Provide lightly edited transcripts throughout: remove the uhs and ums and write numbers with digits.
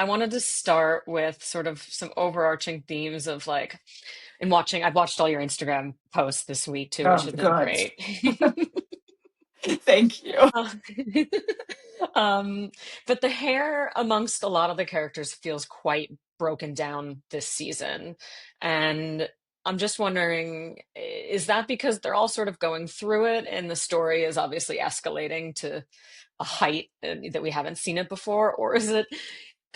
I wanted to start with sort of some overarching themes of like, I've watched all your Instagram posts this week too, which Oh, has been good. great. Thank you. Uh, um, but the hair amongst a lot of the characters feels quite broken down this season. And I'm just wondering, is that because they're all sort of going through it and the story is obviously escalating to a height that we haven't seen it before? Or is it,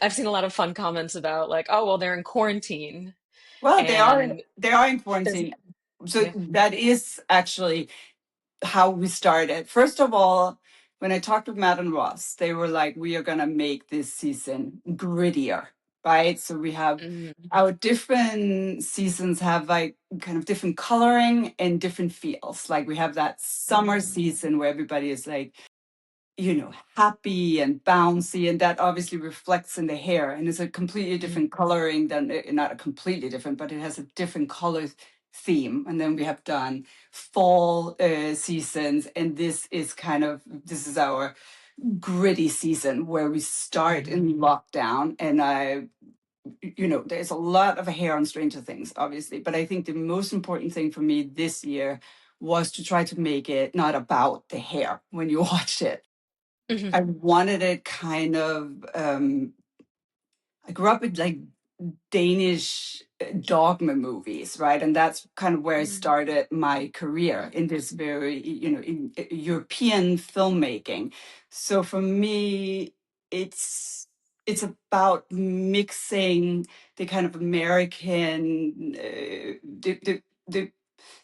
I've seen a lot of fun comments about like, oh, well, they're in quarantine Well, and they are in there's, quarantine. So yeah. that is actually how we started. First of all, when I talked with Matt and Ross, they were like, we are gonna make this season grittier, right? So we have Mm, our different seasons have like kind of different coloring and different feels. Like we have that summer season where everybody is like, happy and bouncy, and that obviously reflects in the hair, and it's a completely mm, different coloring than not a completely different, but it has a different color theme. And then we have done fall seasons, and this is our gritty season where we start mm, in lockdown. And there's a lot of hair on Stranger Things, obviously, but I think the most important thing for me this year was to try to make it not about the hair when you watch it. mhm, I wanted it kind of. I grew up with like Danish dogma movies, right? And that's kind of where I mm, started my career in this very, in European filmmaking. So for me, it's about mixing the kind of American,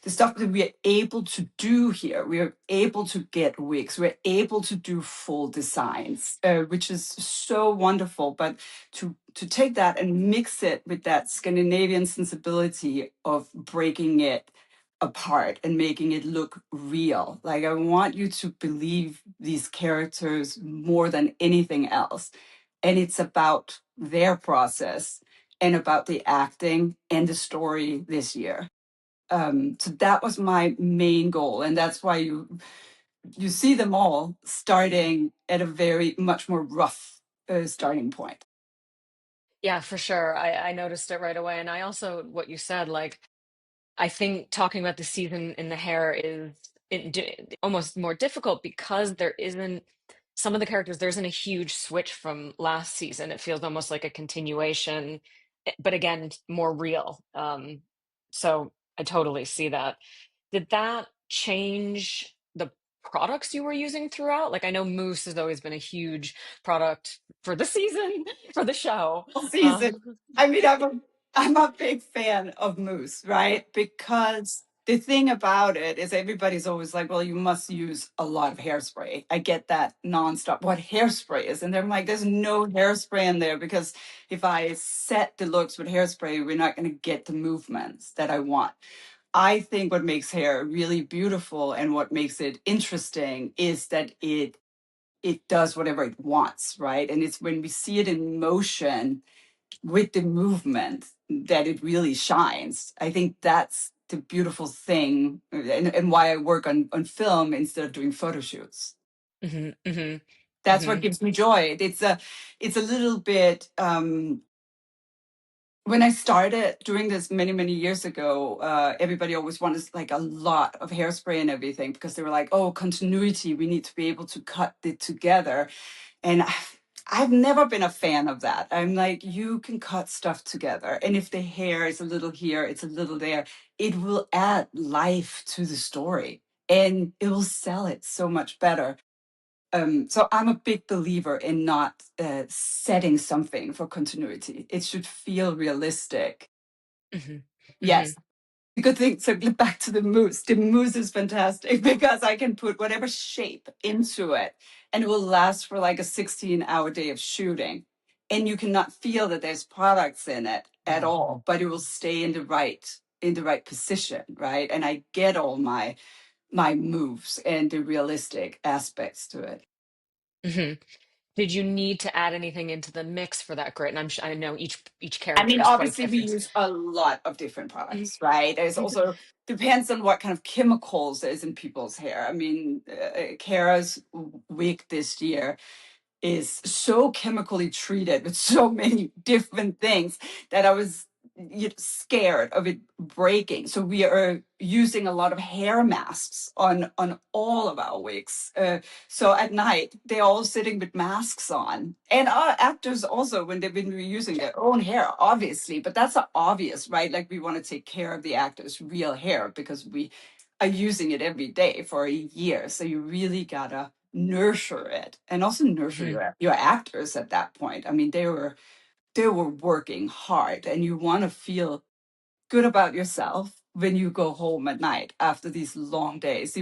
the stuff that we are able to do here. We are able to get wigs. We're able to do full designs, which is so wonderful. But to take that and mix it with that Scandinavian sensibility of breaking it apart and making it look real. Like I want you to believe these characters more than anything else. And it's about their process and about the acting and the story this year. So that was my main goal, and that's why you see them all starting at a very much more rough starting point. yeah, for sure. I noticed it right away. And I also, what you said, like, I think talking about the season in the hair is almost more difficult because there isn't some of the characters, there isn't a huge switch from last season. It feels almost like a continuation, but again, more real. So I totally see that. Did that change the products you were using throughout? Like I know mousse has always been a huge product for the season, for the show. Season. Um, I mean, I'm a big fan of mousse, right? Because the thing about it is everybody's always like, well, you must use a lot of hairspray. I get that nonstop. What hairspray is? And they're like, there's no hairspray in there because if I set the looks with hairspray, we're not going to get the movements that I want. I think what makes hair really beautiful and what makes it interesting is that it does whatever it wants, right? And it's when we see it in motion with the movement that it really shines. I think that's the beautiful thing, and why I work on film instead of doing photo shoots. mhm, mhm, That's what mhm, gives me joy. It's a little bit. When I started doing this many years ago, everybody always wanted like a lot of hairspray and everything because they were like, "Oh, continuity. We need to be able to cut it together." And I've never been a fan of that. I'm like, you can cut stuff together. And if the hair is a little here, it's a little there, it will add life to the story and it will sell it so much better. So I'm a big believer in not setting something for continuity. It should feel realistic. mhm, Yes, mhm. good thing. So get back to the mousse. The mousse is fantastic because I can put whatever shape into it and it will last for like a 16-hour day of shooting. And you cannot feel that there's products in it at all, but it will stay in the right position, right? And I get all my moves and the realistic aspects to it. Mhm. Did you need to add anything into the mix for that grit? And I know each I character mean, is quite obviously, we different. use a lot of different Mhm. products, right? There's also depends on what kind of chemicals is in people's hair. I mean, Kara's wig this year, is so chemically treated with so many different things that I was scared of it breaking. So we are using a lot of hair masks on all of our wigs. So at night they're all sitting with masks on, and our actors also when they've been reusing their own hair, obviously. But that's not obvious, right? Like we want to take care of the actors' real hair because we are using it every day for a year. So you really gotta nurture it and also nurture Hmm. your actors at that point. I mean, they were working hard, and you want to feel good about yourself when you go home at night after these long days.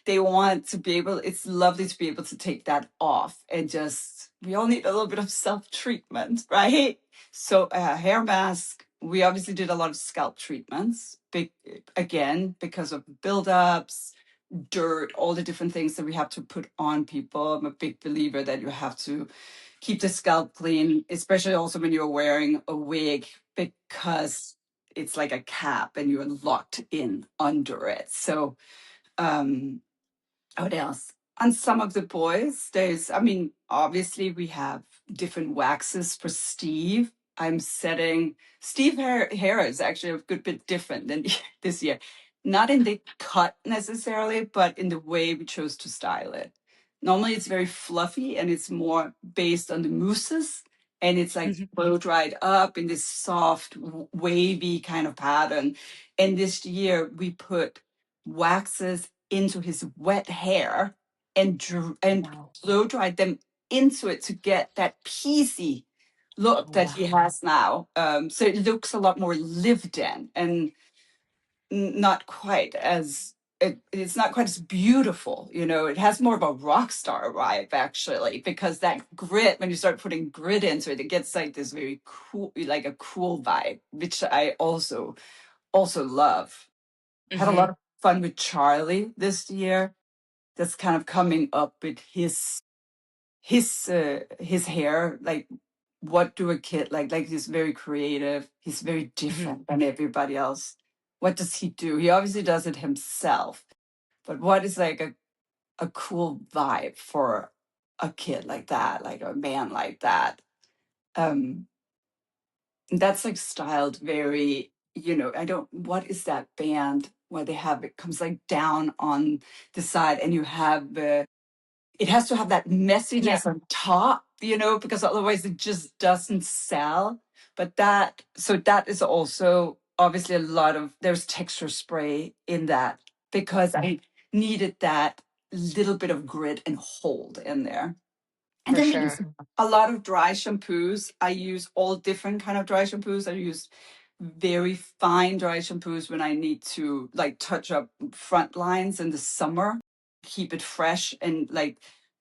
They want to be able, it's lovely to be able to take that off and just, we all need a little bit of self treatment, right? So, hair mask, we obviously did a lot of scalp treatments, again, because of buildups, dirt, all the different things that we have to put on people. I'm a big believer that you have to keep the scalp clean, especially also when you're wearing a wig, because it's like a cap and you're locked in under it. So, um, what else? On some of the boys, I mean, obviously we have different waxes for Steve. Steve hair is actually a good bit different than this year. Not in the cut necessarily, but in the way we chose to style it. Normally it's very fluffy and it's more based on the mousses, and it's like Hmm. blow dried up in this soft, wavy kind of pattern. And this year we put waxes into his wet hair and Wow. blow dried them into it to get that piecey look Oh, that he wow. has now. So it looks a lot more lived in and not quite as it's not quite as beautiful, it has more of a rock star vibe actually, because that grit, when you start putting grit into it, it gets like this very cool, like a cool vibe, which I also love. Had a Hmm. lot of fun with Charlie this year. That's kind of coming up with his hair. Like, what do a kid like? He's very creative. He's very Hmm. different than everybody else. What does he do? He obviously does it himself. But what is like a cool vibe for a kid like that, like a man like that? Um, that's like styled very, I don't, what is that band where they have it comes like down on the side and you have it has to have that Yeah, messiness on top, because otherwise it just doesn't sell. But that is also obviously there's texture spray in that because I needed that little bit of grit and hold in there. And for then we use sure. a lot of dry shampoos. I use all different kind of dry shampoos. I use very fine dry shampoos when I need to like touch up front lines in the summer, keep it fresh and like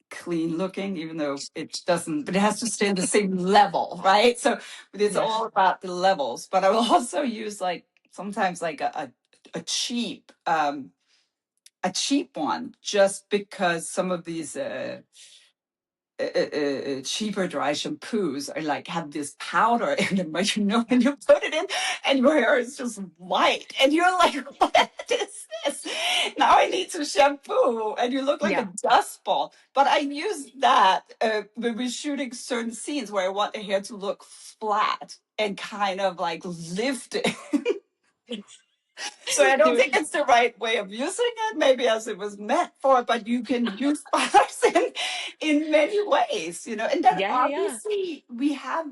clean looking, even though it doesn't, but it has to stay on the same level, right? So it's Yes. all about the levels. But I will also use like sometimes like a cheap a cheap one, just because some of these cheaper dry shampoos are like have this powder in them, but when you put it in and your hair is just white and you're like, what is this? Now I need to shampoo and you look like a Yeah. dust ball. But I use that when we're shooting certain scenes where I want the hair to look flat and kind of like lifted. So I don't Do think it. it's the right way of using it, maybe as it was meant for, but you can use products in many ways, And then Yeah, yeah, obviously we have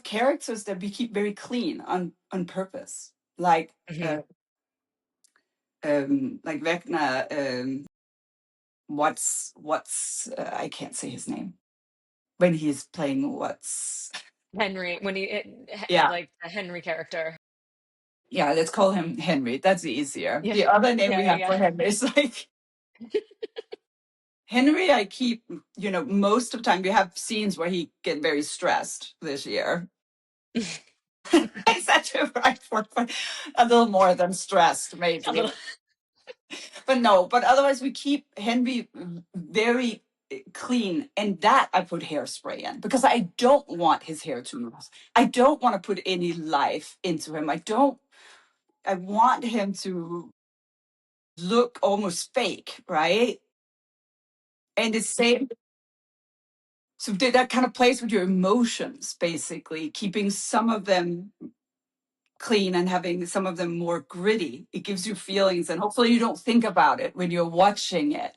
characters that we keep very clean on purpose. yeah. Like Vecna, I can't say his name when he's playing Henry, when yeah. like the Henry character. Yeah, let's call him Henry. That's easier. Yeah, The other name yeah, we yeah, have for yeah. Henry is like Henry. I keep, most of the time we have scenes where he get very stressed this year. Is that too right for a little more than stressed, A maybe? little. But no, but otherwise we keep Henry very clean, and that I put hairspray in because I don't want his hair to move. I don't want to put any life into him. I want him to look almost fake, right? And the same, so that kind of plays with your emotions, basically, keeping some of them clean and having some of them more gritty. It gives you feelings, and hopefully you don't think about it when you're watching it.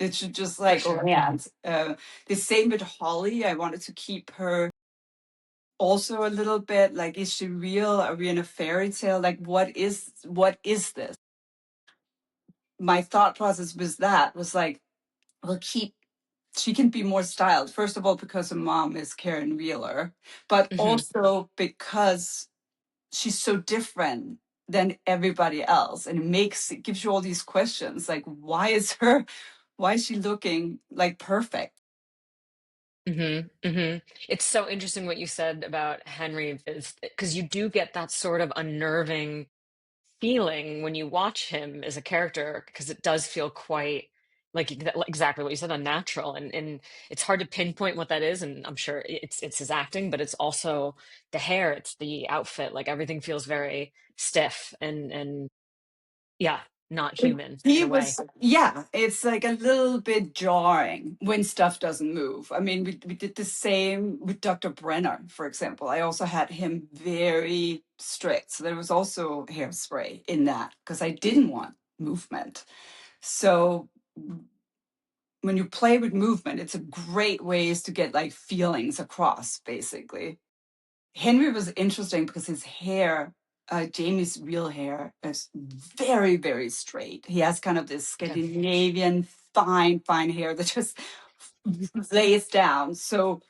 It should just For like sure. land. The same with Holly. I wanted to keep her also a little bit like, is she real? Are we in a fairy tale? Like, what is this? My thought process was that was like, we'll keep she can be more styled. First of all, because her mom is Karen Wheeler, but Hmm. also because she's so different than everybody else, and it gives you all these questions like, why is she looking like perfect? Hmm. Hmm. It's so interesting what you said about Henry, is because you do get that sort of unnerving feeling when you watch him as a character, because it does feel quite like exactly what you said, unnatural, and it's hard to pinpoint what that is. And I'm sure it's his acting, but it's also the hair, it's the outfit, like everything feels very stiff and yeah, not human in He a way. was, yeah, it's like a little bit jarring when stuff doesn't move. I mean, we did the same with Dr. Brenner, for example. I also had him very strict. So there was also hairspray in that because I didn't want movement. So when you play with movement, it's a great ways to get like feelings across, basically. Henry was interesting because his hair, Jamie's real hair, is very, very straight. He has kind of this Okay. Scandinavian fine, fine hair that just lays down. So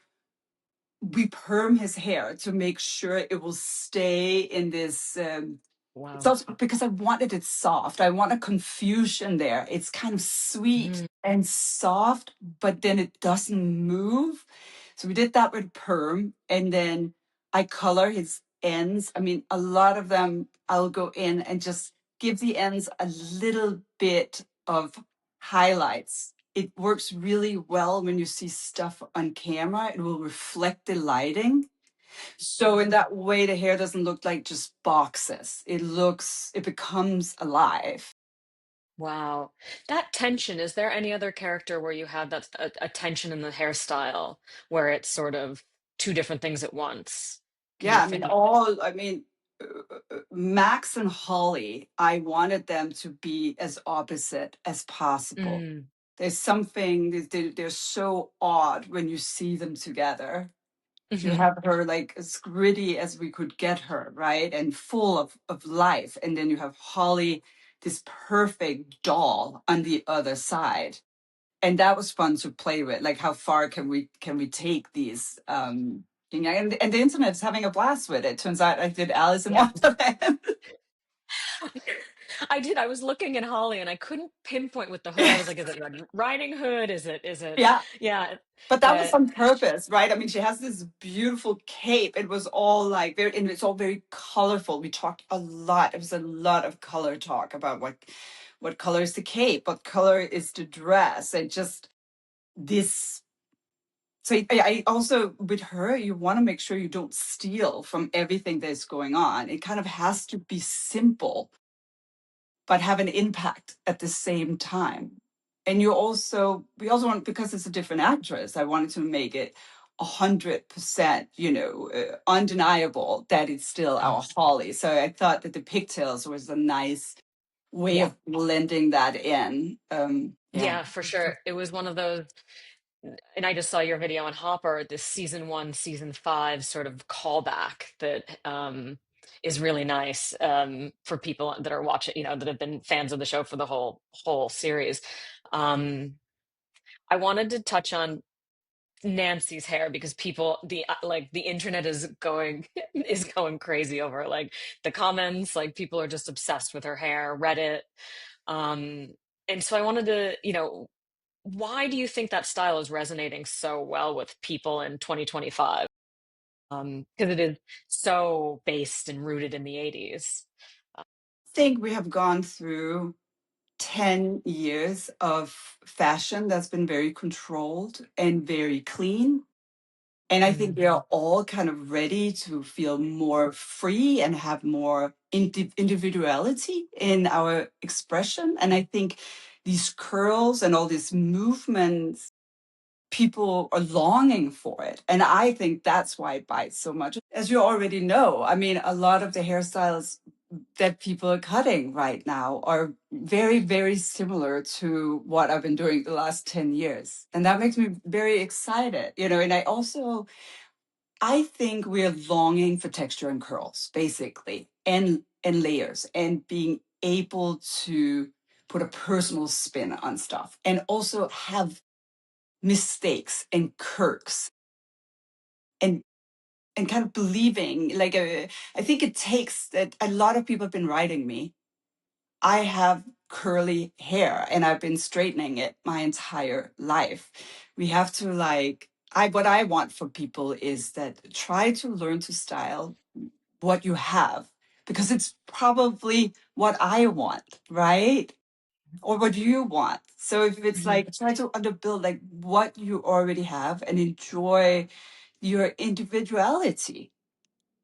we perm his hair to make sure it will stay in this. It's Wow. also because I wanted it soft. I want a confusion there. It's kind of sweet Mm, and soft, but then it doesn't move. So we did that with perm, and then I color his ends. I mean, a lot of them I'll go in and just give the ends a little bit of highlights. It works really well when you see stuff on camera. It will reflect the lighting. So in that way, the hair doesn't look like just boxes. It becomes alive. wow. That tension, is there any other character where you had that a tension in the hairstyle where it's sort of two different things at once? Can you Yeah, I mean, think? Max and Holly, I wanted them to be as opposite as possible. Mm, There's something, they're so odd when you see them together. You hmm. have her like as gritty as we could get her, right? And full of life. And then you have Holly, this perfect doll on the other side. And that was fun to play with. Like, how far can we take these and the internet's having a blast with it. Turns out I did Alice in Yeah. Wonderland. I did. I was looking at Holly and I couldn't pinpoint with the hood. I was like, is it Red Riding Hood? Is it, Yeah. yeah. But that was But on purpose, right? I mean, she has this beautiful cape. It was all like very, and it's all very colorful. We talked a lot. It was a lot of color talk about what color is the cape, what color is the dress, and just this. So I also with her, you want to make sure you don't steal from everything that's going on. It kind of has to be simple, but have an impact at the same time. And we also want, because it's a different actress, I wanted to make it 100%, undeniable that it's still our Holly. So I thought that the pigtails was a nice way yeah. of blending that in. Yeah. Yeah, for sure. It was one of those, and I just saw your video on Hopper, this season one, season five sort of callback that is really nice for people that are watching, that have been fans of the show for the whole series. Um, I wanted to touch on Nancy's hair because people, the internet is going is going crazy over it. Like the comments, like people are just obsessed with her hair, Reddit. Um, and so I wanted to, why do you think that style is resonating so well with people in 2025? Because it is so based and rooted in the 80s. I think we have gone through 10 years of fashion that's been very controlled and very clean. And I think Mm, we are all kind of ready to feel more free and have more individuality in our expression. And I think these curls and all these movements, people are longing for it. And I think that's why it bites so much. As you already know, I mean, a lot of the hairstyles that people are cutting right now are very, very similar to what I've been doing the last 10 years. And that makes me very excited, you know, and I think we're longing for texture and curls, basically, and layers, and being able to put a personal spin on stuff and also have mistakes and quirks and kind of believing like I think it takes that. A lot of people have been writing me. I have curly hair and I've been straightening it my entire life. We have to like, what I want for people is that try to learn to style what you have, because it's probably what I want, right? Or what you want. So if it's Mhm. like try to underbuild like what you already have and enjoy your individuality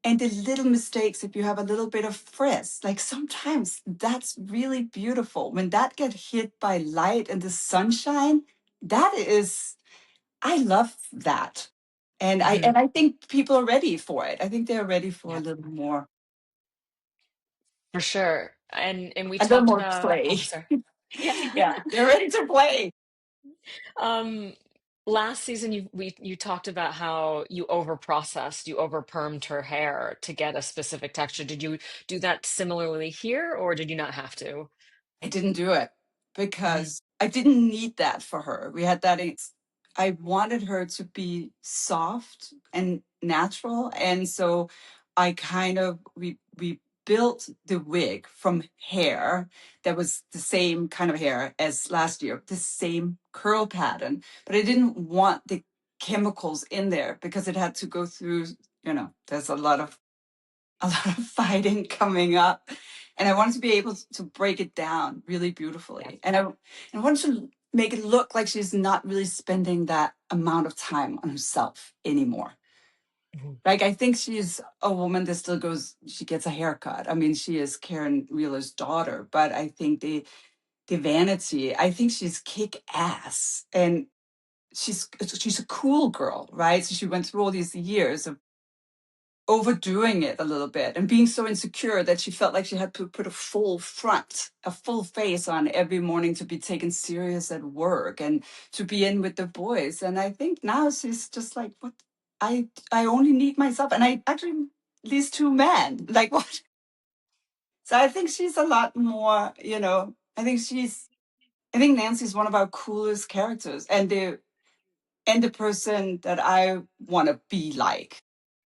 and the little mistakes. If you have a little bit of frizz, like sometimes that's really beautiful when that gets hit by light and the sunshine. That is, I love that. And I Mhm. and I think people are ready for it. I think they're ready for Yeah, for sure. And we a little talked more about, oh, play. sorry. Yeah. Yeah, they're ready to play. Um, last season you talked about how you over processed, you over permed her hair to get a specific texture. Did you do that similarly here, or did you not have to? I didn't do it Mhm. because I didn't need that for her. We had that. I wanted her to be soft and natural, and so I kind of we built the wig from hair that was the same kind of hair as last year, the same curl pattern, but I didn't want the chemicals in there because it had to go through. You know, there's a lot of fighting coming up, and I wanted to be able to break it down really Yeah. beautifully, and I wanted to make it look like she's not really spending that amount of time on herself anymore. Mhm. Like I think she's a woman that still goes, she gets a haircut. I mean, she is Karen Wheeler's daughter, but I think the vanity, I think she's kick ass, and she's a cool girl, right? So she went through all these years of overdoing it a little bit and being so insecure that she felt like she had to put a full front, a full face on every morning to be taken serious at work and to be in with the boys. And I think now she's just like, what? I only need myself, and I actually these two men, like what? So I think she's a lot more, you know. I think Nancy's one of our coolest characters, and the person that I want to be like.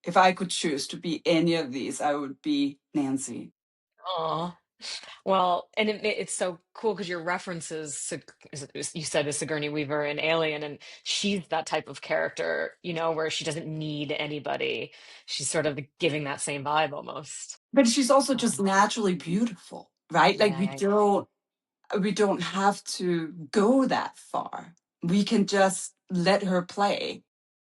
If I could choose to be any of these, I would be Nancy. Aw. Well, and it's so cool because your references, you said is Sigourney Weaver in Alien, and she's that type of character, where she doesn't need anybody. She's sort of giving that same vibe almost. But she's also just Um, naturally beautiful, right? Like yeah, yeah, we don't have to go that far. We can just let her play.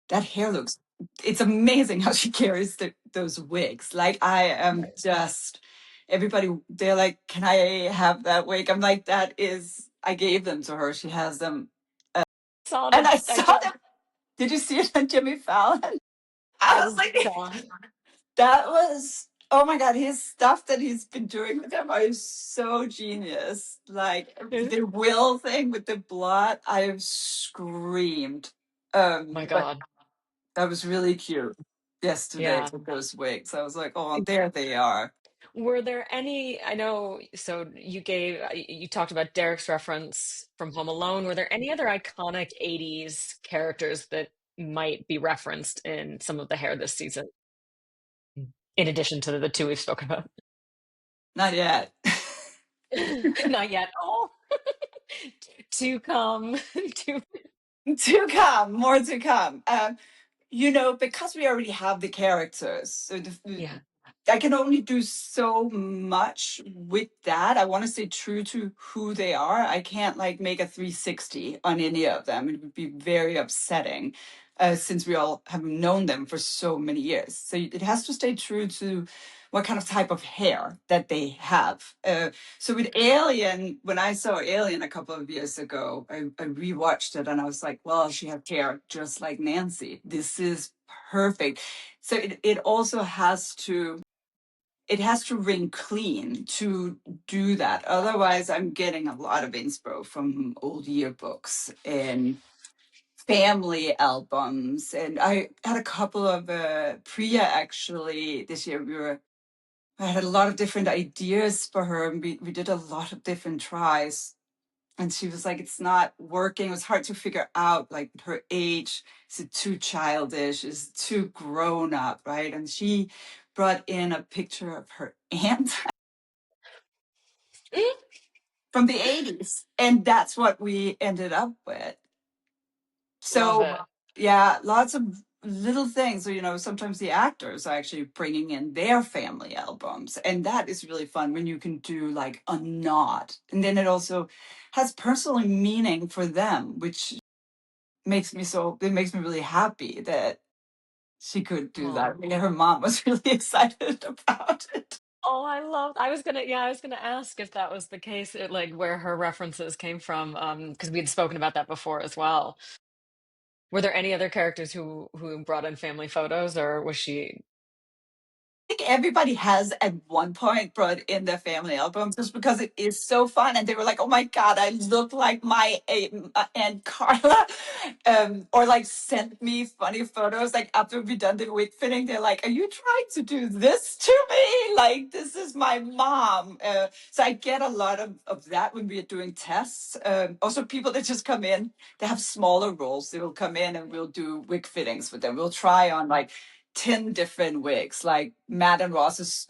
That hair looks, it's amazing how she carries those wigs. Like I am just, everybody, they're like, can I have that wig? I'm like, I gave them to her. She has them. saw And the, I I saw just, them. Did you see it on Jimmy Fallon? I I was like, saw. that was, oh my God, his stuff that he's been doing with them is so genius. Like Oh the will thing with the blood, I screamed. my But God. that was really cute yesterday Yeah. with those wigs. I was like, oh, there they are. Were there any, I know, so you talked about Derek's reference from Home Alone. Were there any other iconic 80s characters that might be referenced in some of the hair this season, in addition to the two we've spoken about? Not yet. Not yet. Oh, to come. To To come, more to come. You know, because we already have the characters, so yeah. I can only do so much with that. I want to stay true to who they are. I can't like make a 360 on any of them. It would be very upsetting. since we all have known them for so many years. So it has to stay true to what kind of type of hair that they have. So with Alien, when I saw Alien a couple of years ago, I rewatched it and I was like, well, she had hair just like Nancy. This is perfect. So it also has to ring clean to do that. Otherwise, I'm getting a lot of inspo from old yearbooks and family albums. And I had a couple of Priya actually this year. I had a lot of different ideas for her, and we did a lot of different tries. And she was like, it's not working. It was hard to figure out, like, her age. Is it too childish? Is it too grown up? Right. And she brought in a picture of her aunt from the 80s. And that's what we ended up with. Love So, it. yeah, lots of little things. So, sometimes the actors are actually bringing in their family albums. And that is really fun when you can do like a nod. And then it also has personal meaning for them, which it makes me really happy that she could do that. I Oh. mean, her mom was really excited about it. Oh, I was gonna ask if that was the case, like where her references came from, because we had spoken about that before as well. Were there any other characters who brought in family photos, or was she? Think everybody has at one point brought in their family album just because it is so fun. And they were like, oh my God, I look like my Aunt Carla. Or like sent me funny photos. Like after we done the wig fitting, they're like, are you trying to do this to me? Like, this is my mom. So I get a lot of that when we are doing tests. Also, people that just come in, they have smaller roles. They will come in and we'll do wig fittings with them. We'll try on like 10 different wigs, like Matt and Ross's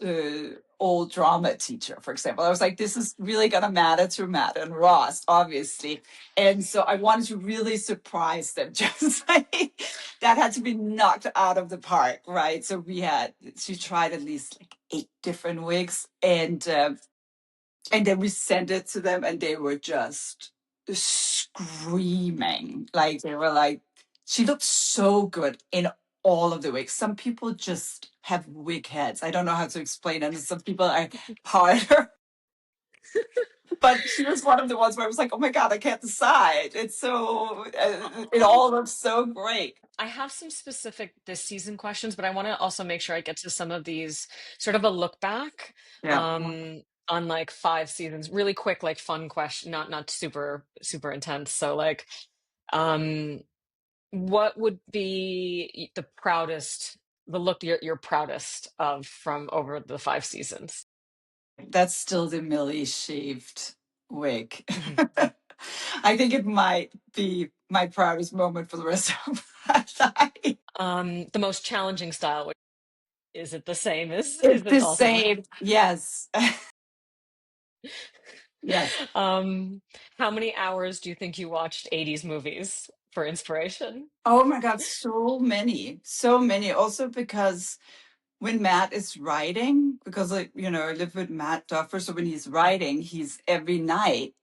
old drama teacher, for example. I was like, this is really going to matter to Matt and Ross, obviously. And so I wanted to really surprise them, just like that had to be knocked out of the park, right? So she tried at least like 8 different wigs. And then we sent it to them and they were just screaming. Like they were like, she looked so good in all of the wigs. Some people just have wig heads. I don't know how to explain it. And some people are harder. But she was one of the ones where I was like, oh my God, I can't decide. It's so, it I all looks so great. I have some specific this season questions, but I want to also make sure I get to some of these sort of a look back Yeah. um on like 5 seasons. Really quick, like fun question, not super intense. So like um what would be the look you're proudest of from over the 5 seasons? That's still the Millie shaved wig. Mhm. I think it might be my proudest moment for the rest of my life. The most challenging style, is it the same as It's is it the also the same. Yes. Yes. um how many hours do you think you watched 80s movies for inspiration? Oh my God, so many. So many. Also because when Matt is writing, because I live with Matt Duffer, so when he's writing, he's every night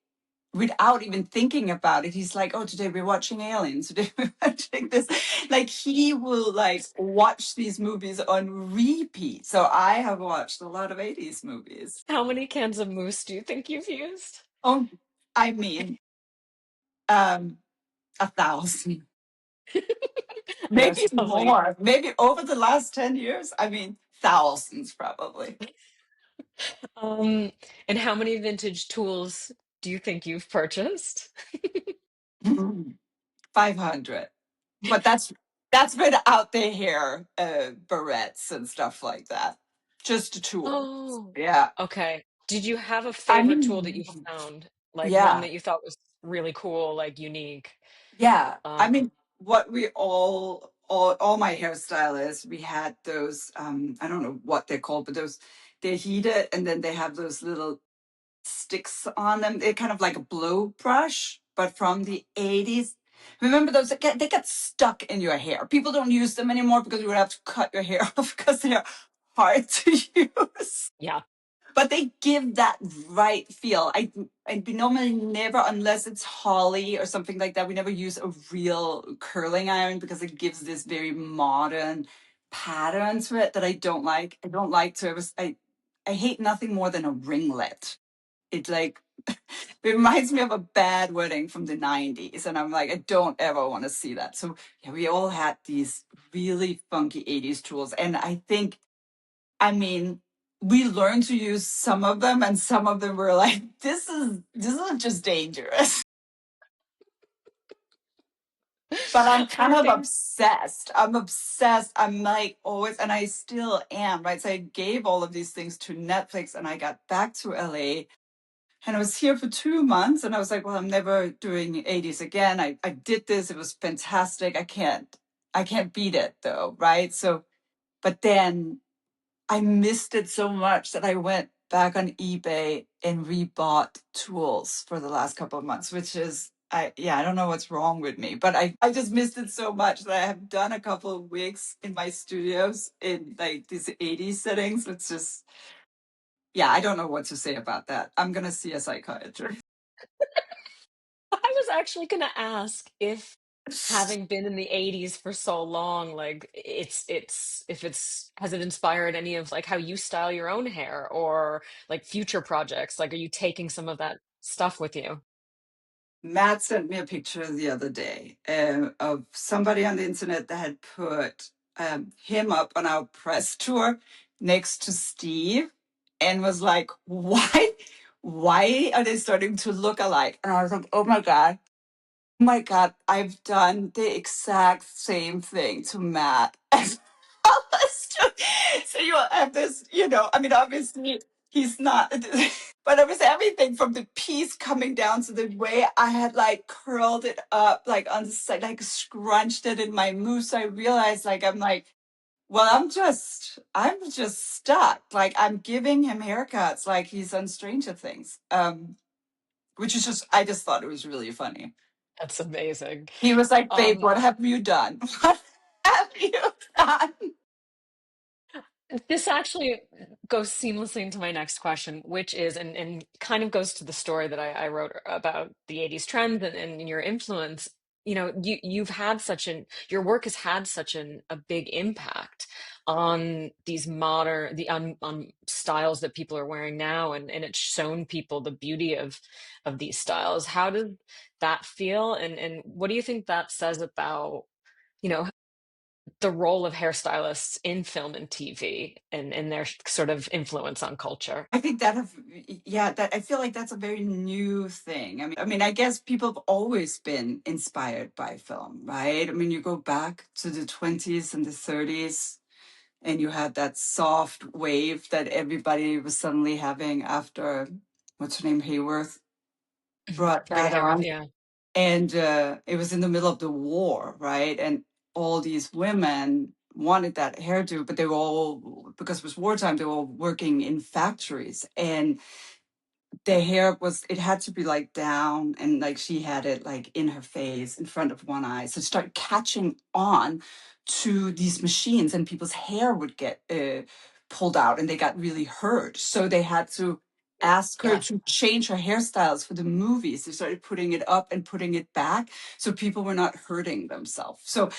without even thinking about it, he's like, oh, today we're watching Aliens, today we're watching this. Like he will like watch these movies on repeat. So I have watched a lot of 80s movies. How many cans of mousse do you think you've used? Oh, I mean, um, 1,000, maybe Most lovely. more, maybe over the last 10 years. I mean, thousands probably. Um, and how many vintage tools do you think you've purchased? 500. But that's without the hair barrettes and stuff like that. Just the tools. Oh, Yeah. okay. Did you have a I favorite tool that you mean, found? Like one yeah. that you thought was really cool, like unique? Yeah. I Um, mean, what we all my hairstylists, we had those I don't know what they're called, but they're heated and then they have those little sticks on them. They're kind of like a blow brush, but from the 80s. Remember those? They get stuck in your hair. People don't use them anymore because you would have to cut your hair off because they're hard to use. yeah. but they give that right feel. I normally never, unless it's holly or something like that, we never use a real curling iron because it gives this very modern pattern to it that I don't like. I don't like to. I hate nothing more than a ringlet. It like it reminds me of a bad wedding from the 90s, and I'm like, I don't ever want to see that. So yeah, we all had these really funky 80s tools, and I think, I mean, we learned to use some of them, and some of them were like, this is just dangerous. But I'm kind I of think obsessed. I'm obsessed. I'm like always, and I still am, right? So I gave all of these things to Netflix, and I got back to LA, and I was here for 2 months, and I was like, well, I'm never doing 80s again. I did this. It was fantastic. I can't beat it though, right? So, but then I missed it so much that I went back on eBay and rebought tools for the last couple of months, which is, I don't know what's wrong with me, but I just missed it so much that I have done a couple of wigs in my studios in like these 80s settings. It's just, yeah, I don't know what to say about that. I'm going to see a psychiatrist. I was actually going to ask if, having been in the 80s for so long, like it's if it's has it inspired any of like how you style your own hair or like future projects? Like, are you taking some of that stuff with you? Matt sent me a picture the other day of somebody on the internet that had put him up on our press tour next to Steve and was like, why are they starting to look alike? And I was like, oh my God, I've done the exact same thing to Matt. So you have this, I mean, obviously he's not. But it was everything from the piece coming down to the way I had like curled it up, like on the side, like scrunched it in my mousse. I realized like I'm like, well, I'm just stuck. Like I'm giving him haircuts like he's on Stranger Things. Which is just I just thought it was really funny. That's amazing. He was like, babe, Um, what have you done? What have you done? This actually goes seamlessly into my next question, which is, and kind of goes to the story that I wrote about the 80s trends and your influence. You know, you've had such your work has had such a big impact on these on styles that people are wearing now, and it's shown people the beauty of these styles. How does that feel? And what do you think that says about, you know, the role of hairstylists in film and TV and their sort of influence on culture? I think yeah, that I feel like that's a very new thing. I mean, I guess people have always been inspired by film, right? I mean, you go back to the 20s and the 30s, and you had that soft wave that everybody was suddenly having after what's her name, Hayworth brought Sarah that Hayworth, on. yeah. And it was in the middle of the war, right? And all these women wanted that hairdo, but they were all, because it was wartime, they were all working in factories. And the hair was, it had to be like down, and like she had it like in her face in front of one eye, so it started catching on to these machines, and people's hair would get pulled out and they got really hurt, so they had to ask her Yeah, to change her hairstyles for the movies. They started putting it up and putting it back so people were not hurting themselves. So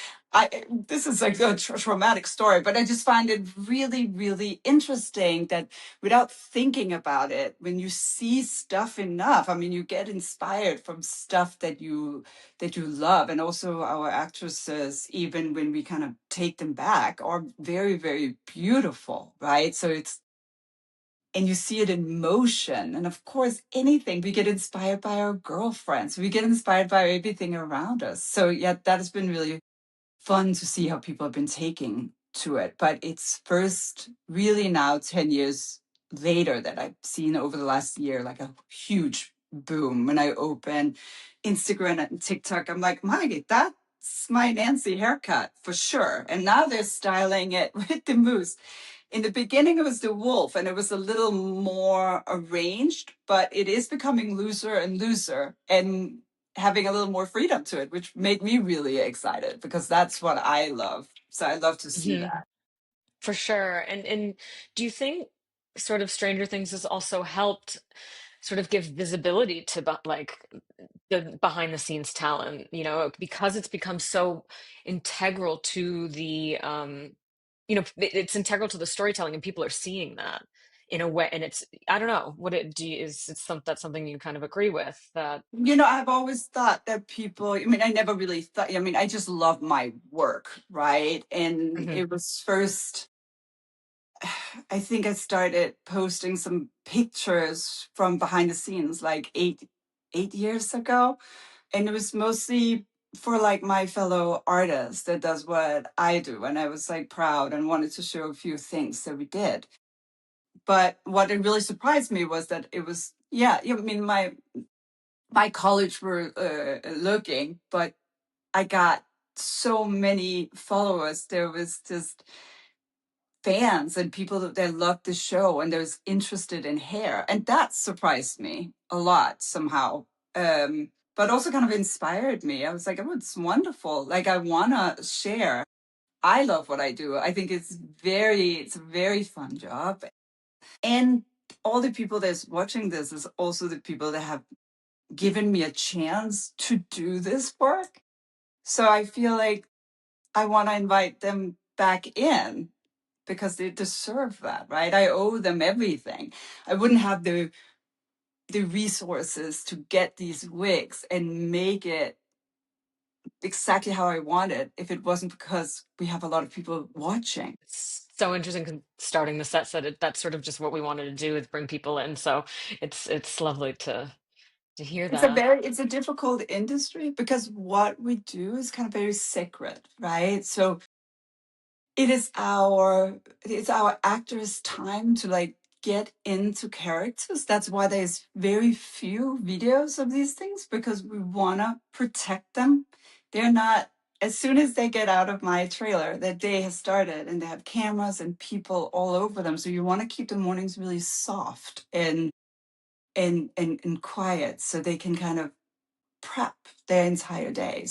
this is like a traumatic story, but I just find it really, really interesting that without thinking about it, when you see stuff enough, I mean, you get inspired from stuff that you love. And also our actresses, even when we kind of take them back, are very, very beautiful, right? So it's, and you see it in motion. And of course, anything, we get inspired by our girlfriends, we get inspired by everything around us. So yeah, that has been really fun to see how people have been taking to it. But it's first really now 10 years later that I've seen over the last year like a huge boom. When I open Instagram and TikTok, I'm like, my, that's my Nancy haircut for sure. And now they're styling it with the mousse. In the beginning, it was the wolf and it was a little more arranged, but it is becoming looser and looser and having a little more freedom to it, which made me really excited because that's what I love. So I love to see hmm that. for sure. And do you think? sort of Stranger Things has also helped sort of give visibility to like the behind the scenes talent, because it's become so integral to the it's integral to the storytelling, and people are seeing that in a way. And it's, I don't know what it do you, is it's that's something you kind of agree with that. I've always thought that people, I never really thought, I just love my work, right? And Mhm. it was first, I think I started posting some pictures from behind the scenes like 8 years ago. And it was mostly for like my fellow artist that does what I do. And I was like proud and wanted to show a few things that we did. But what it really surprised me was that it was, yeah, my college were looking, but I got so many followers. There was just fans and people that loved the show and they're interested in hair. And that surprised me a lot somehow. But also kind of inspired me. I was like, oh, it's wonderful. Like I wanna share. I love what I do. I think it's a very fun job. And all the people that's watching this is also the people that have given me a chance to do this work. So I feel like I want to invite them back in because they deserve that, right? I owe them everything. I wouldn't have the resources to get these wigs and make it exactly how I want it if it wasn't because we have a lot of people watching. It's so interesting 'cause starting the set said that's sort of just what we wanted to do, is bring people in. So it's lovely to hear that. It's a difficult industry because what we do is kind of very sacred, right? So it's our actors' time to like get into characters. That's why there's very few videos of these things because we want to protect them. They're not, as soon as they get out of my trailer, that day has started and they have cameras and people all over them. So you want to keep the mornings really soft and quiet so they can kind of prep their entire day.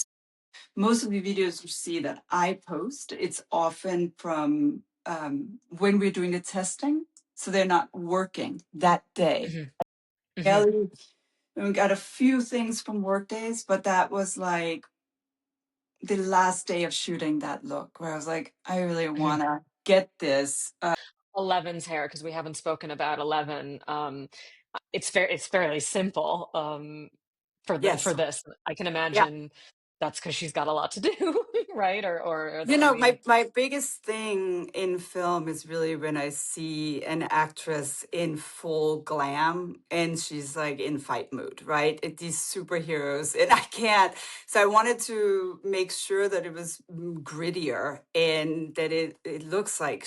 Most of the videos you see that I post, it's often from when we're doing the testing. So they're not working that day. Hmm. Hmm. Ellie, we got a few things from work days, but that was like the last day of shooting that look where I was like, I really Hmm. want to get this. Eleven's hair, because we haven't spoken about 11. It's fairly simple, for Yes. this. I can Yeah. imagine that's because she's got a lot to do, right? Or You I know, mean, my biggest thing in film is really when I see an actress in full glam and she's like in fight mood, right? These superheroes, and I can't. So I wanted to make sure that it was grittier and that it looks like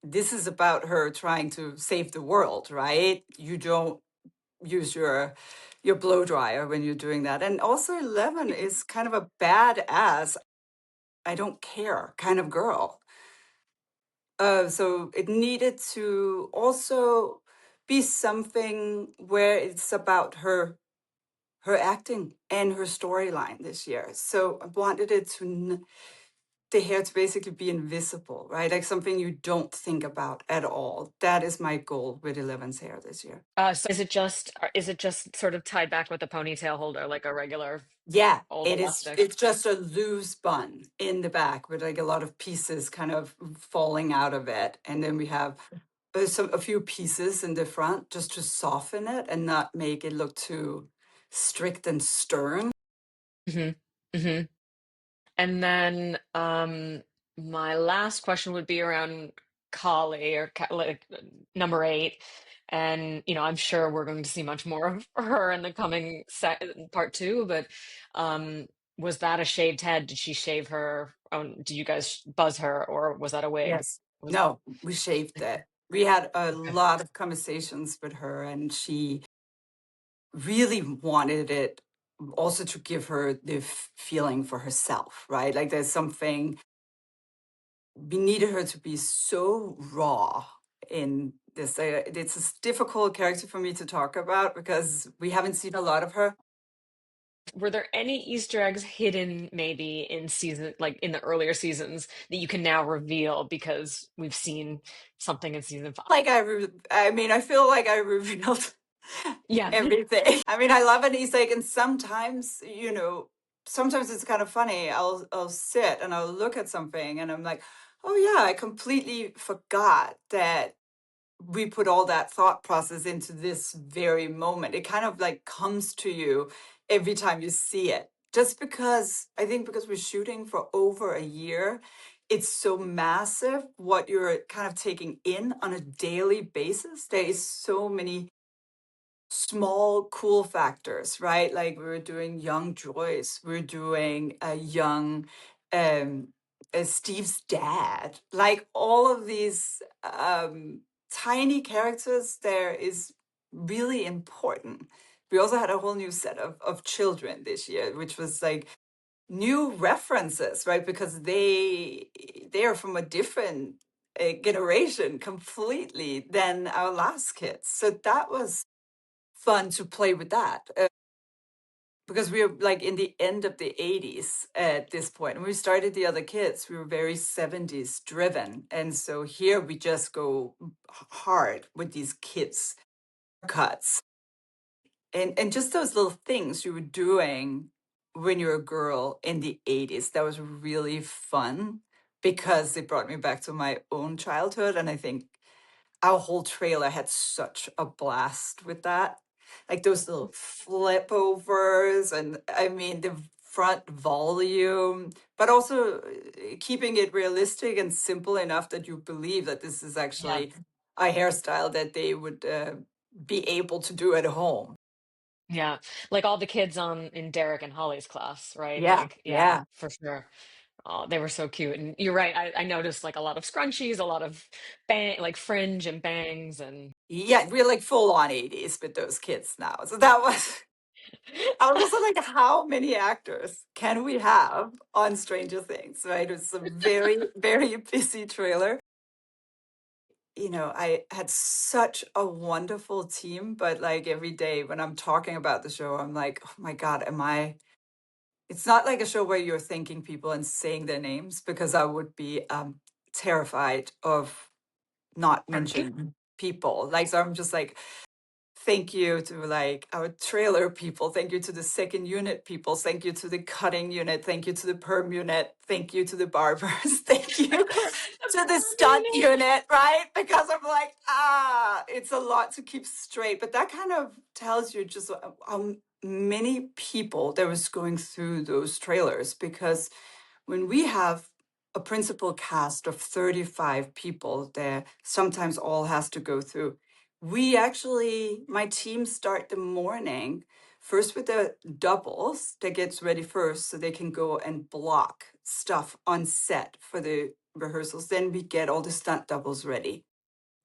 this is about her trying to save the world, right? You don't use your blow dryer when you're doing that. And also 11 is kind of a badass I don't care kind of girl. So it needed to also be something where it's about her acting and her storyline this year. So I wanted the hair to basically be invisible, right? Like something you don't think about at all. That is my goal with Eleven's hair this year. so is it just sort of tied back with a ponytail holder, like a regular Yeah, old it is. elastic? It's just a loose bun in the back with like a lot of pieces kind of falling out of it, and then we have a few pieces in the front just to soften it and not make it look too strict and stern. Hmm. Hmm. And then my last question would be around Kali, or like number 8. And I'm sure we're going to see much more of her in the coming part 2. But um, was that a shaved head? Did she shave her own? Did you guys buzz her, or was that a wig? Yes. Was No, we shaved it. We had a Okay. lot of conversations with her, and she really wanted it also to give her the feeling for herself, right? Like there's something we needed her to be so raw in this. It's a difficult character for me to talk about because we haven't seen a lot of her. Were there any Easter eggs hidden maybe in season, like in the earlier seasons, that you can now reveal because we've seen something in season five? Like I mean, I feel like I revealed Yeah. everything. I mean, I love an Easter egg, and sometimes, sometimes it's kind of funny. I'll sit and I'll look at something, and I'm like, oh yeah, I completely forgot that we put all that thought process into this very moment. It kind of like comes to you every time you see it. Just because I think because we're shooting for over a year, it's so massive what you're kind of taking in on a daily basis. There is so many small cool factors, right? Like we were doing young Joyce, we are doing a young um Steve's dad, like all of these tiny characters there is really important. We also had a whole new set of children this year, which was like new references, right? Because they are from a different generation completely than our last kids. So that was fun to play with that, because we were like in the end of the 80s at this point. When we started the other kids, we were very 70s driven. And so here we just go hard with these kids cuts, and just those little things you were doing when you were a girl in the 80s. That was really fun because it brought me back to my own childhood. And I think our whole trailer had such a blast with that. Like those little flip overs, and I mean, the front volume, but also keeping it realistic and simple enough that you believe that this is Yeah. actually a hairstyle that they would be able to do at home. Yeah. Like all the kids on in Derek and Holly's class, right? Yeah, Like, yeah, yeah. for sure. Oh, they were so cute. And you're right. I noticed like a lot of scrunchies, a lot of like fringe and bangs and Yeah, we're like full on 80s with those kids now. So that was, I was also like, how many actors can we have on Stranger Things, right? It's a very, very busy trailer. I had such a wonderful team, but like every day when I'm talking about the show, I'm like, oh my God, it's not like a show where you're thanking people and saying their names, because I would be terrified of not forget. mentioning people. Like, so I'm just like, thank you to like our trailer people, thank you to the second unit people, thank you to the cutting unit, thank you to the perm unit, thank you to the barbers, thank you The to the perm stunt unit. unit, right? Because I'm like, it's a lot to keep straight. But that kind of tells you just how many people there was going through those trailers. Because when we have a principal cast of 35 people there, sometimes all has to go through. We actually, my team start the morning first with the doubles that gets ready first so they can go and block stuff on set for the rehearsals. Then we get all the stunt doubles ready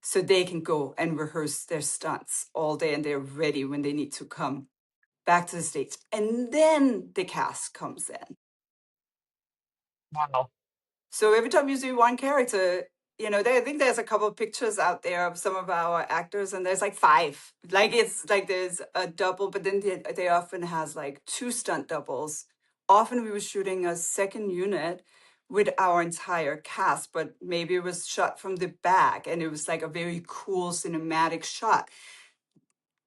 so they can go and rehearse their stunts all day, and they're ready when they need to come back to the States. And then the cast comes in. Wow. So every time you see one character, I think there's a couple of pictures out there of some of our actors, and there's like five. Like it's like there's a double, but then they often has like two stunt doubles. Often we were shooting a second unit with our entire cast, but maybe it was shot from the back, and it was like a very cool cinematic shot.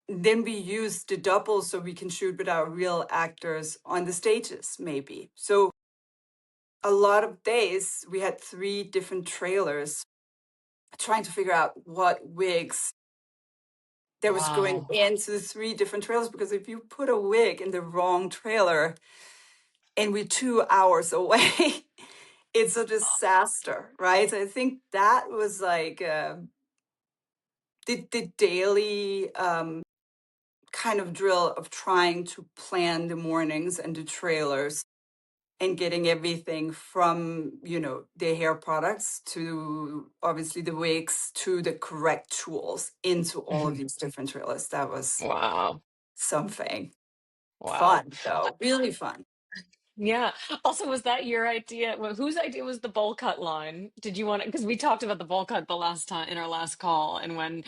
Then we use the doubles so we can shoot with our real actors on the stages, maybe. So a lot of days we had three different trailers trying to figure out what wigs there was going Wow. into the three different trailers, because if you put a wig in the wrong trailer and we're 2 hours away, it's a disaster, right? So I think that was like the daily kind of drill of trying to plan the mornings and the trailers, and getting everything from the hair products to obviously the wigs to the correct tools into all of Mhm. these different trailers. That was Wow. something Wow. fun, though, really fun. Yeah. Also, was that your idea? Well, whose idea was the bowl cut line? Did you want to? Because we talked about the bowl cut the last time in our last call, and when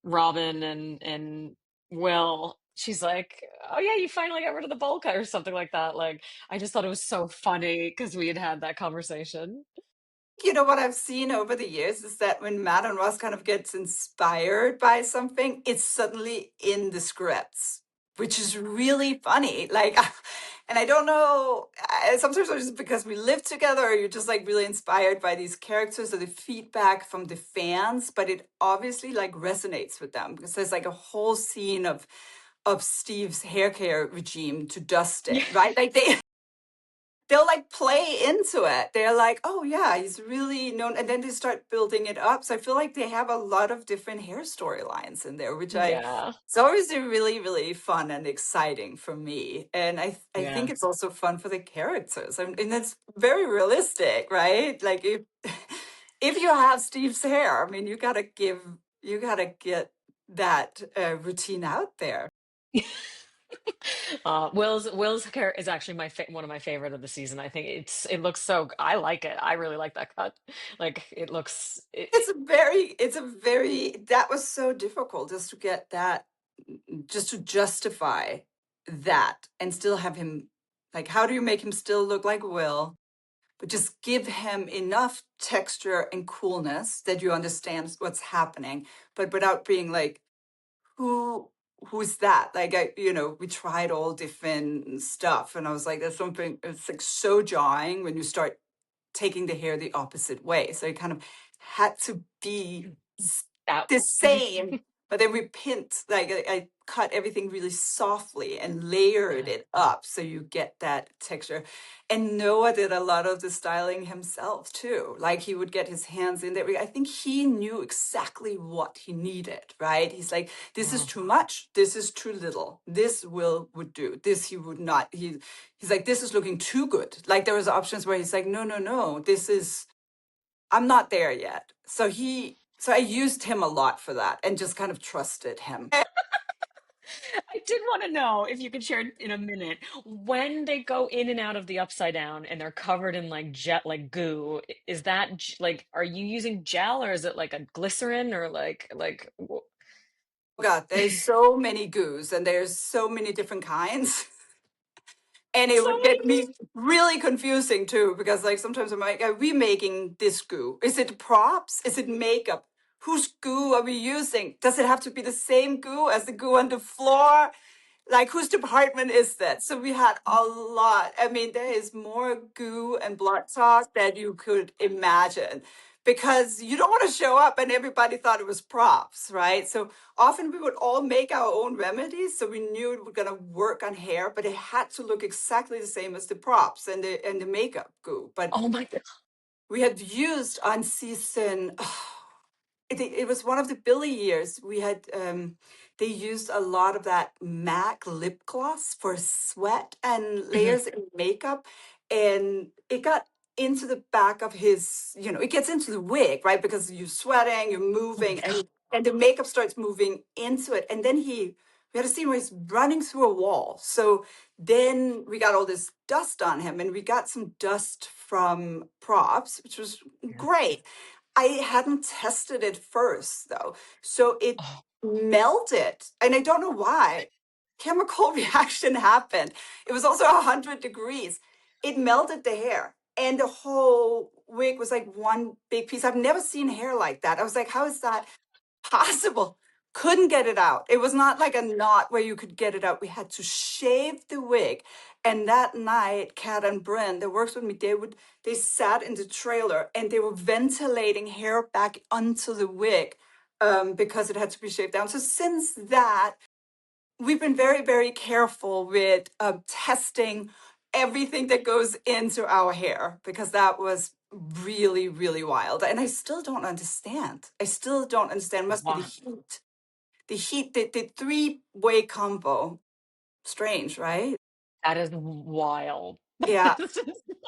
Robin and Will she's like, "Oh yeah, you finally got rid of the bowl cut," or something like that. Like, I just thought it was so funny because we had had that conversation. You know what I've seen over the years is that when Matt and Ross kind of gets inspired by something, it's suddenly in the scripts, which is really funny. Like, and I don't know, sometimes it's just because we live together, or you're just like really inspired by these characters or the feedback from the fans, but it obviously like resonates with them because there's like a whole scene of Steve's hair care regime to Dustin, Yeah, right? Like they'll like play into it. They're like, oh yeah, he's really known, and then they start building it up. So I feel like they have a lot of different hair storylines in there, which I yeah, it's always really really fun and exciting for me. And I yeah. think it's also fun for the characters, and it's very realistic, right? Like if if you have Steve's hair, I mean, you gotta get that routine out there. Will's hair is actually one of my favorite of the season. I think it looks I like it. I really like that cut. Like it looks It's a very, that was so difficult just to get that, just to justify that and still have him, like, how do you make him still look like Will, but just give him enough texture and coolness that you understand what's happening, but without being like, who, who's that? Like, we tried all different stuff. And I was like, there's something, it's like so jarring when you start taking the hair the opposite way. So it kind of had to be that. the same, but then we pinned, like I cut everything really softly and layered Yeah. it up so you get that texture. And Noah did a lot of the styling himself too. Like he would get his hands in there. I think he knew exactly what he needed, right? He's like, this is Wow. too much, this is too little, this Will would do, this he would not. He's like, this is looking too good. Like there was options where he's like, no, no, no, this is, I'm not there yet. So I used him a lot for that and just kind of trusted him. I did want to know if you could share in a minute when they go in and out of the upside down and they're covered in like jet, like goo. Is that like, are you using gel or is it like a glycerin or Oh God, there's so many goos and there's so many different kinds. And it so would many get me really confusing too, because like sometimes I'm like, are we making this goo? Is it props? Is it makeup? Whose goo are we using? Does it have to be the same goo as the goo on the floor? Like whose department is that? So we had a lot. I mean, there is more goo and blood talk than you could imagine because you don't want to show up and everybody thought it was props, right? So often we would all make our own remedies. So we knew it was going to work on hair, but it had to look exactly the same as the props and the makeup goo. But Oh my God. we had used on season, it was one of the Billy years. We had they used a lot of that MAC lip gloss for sweat and Mhm. layers in makeup, and it got into the back of his. It gets into the wig, right? Because you're sweating, you're Oh my moving, God. and the makeup starts moving into it, and then we had a scene where he's running through a wall. So then we got all this dust on him, and we got some dust from props, which was Yeah. great. I hadn't tested it first though. So it Oh, melted. And I don't know why. Chemical reaction happened. It was also 100 degrees. It melted the hair. And the whole wig was like one big piece. I've never seen hair like that. I was like, how is that possible? Couldn't get it out. It was not like a knot where you could get it out. We had to shave the wig. And that night, Kat and Bryn, that works with me, they sat in the trailer and they were ventilating hair back onto the wig because it had to be shaved down. So since that, we've been very, very careful with testing everything that goes into our hair because that was really, really wild. And I still don't understand. I still don't understand. Must be the wow. heat. The heat, the three-way combo. Strange, right? That is wild. Yeah.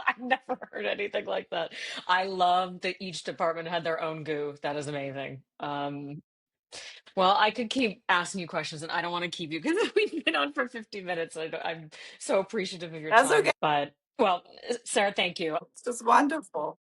I've never heard anything like that. I love that each department had their own goo. That is amazing. Well, I could keep asking you questions, and I don't want to keep you because we've been on for 50 minutes. I'm so appreciative of your That's okay. time. But, well, Sarah, thank you. It's just wonderful.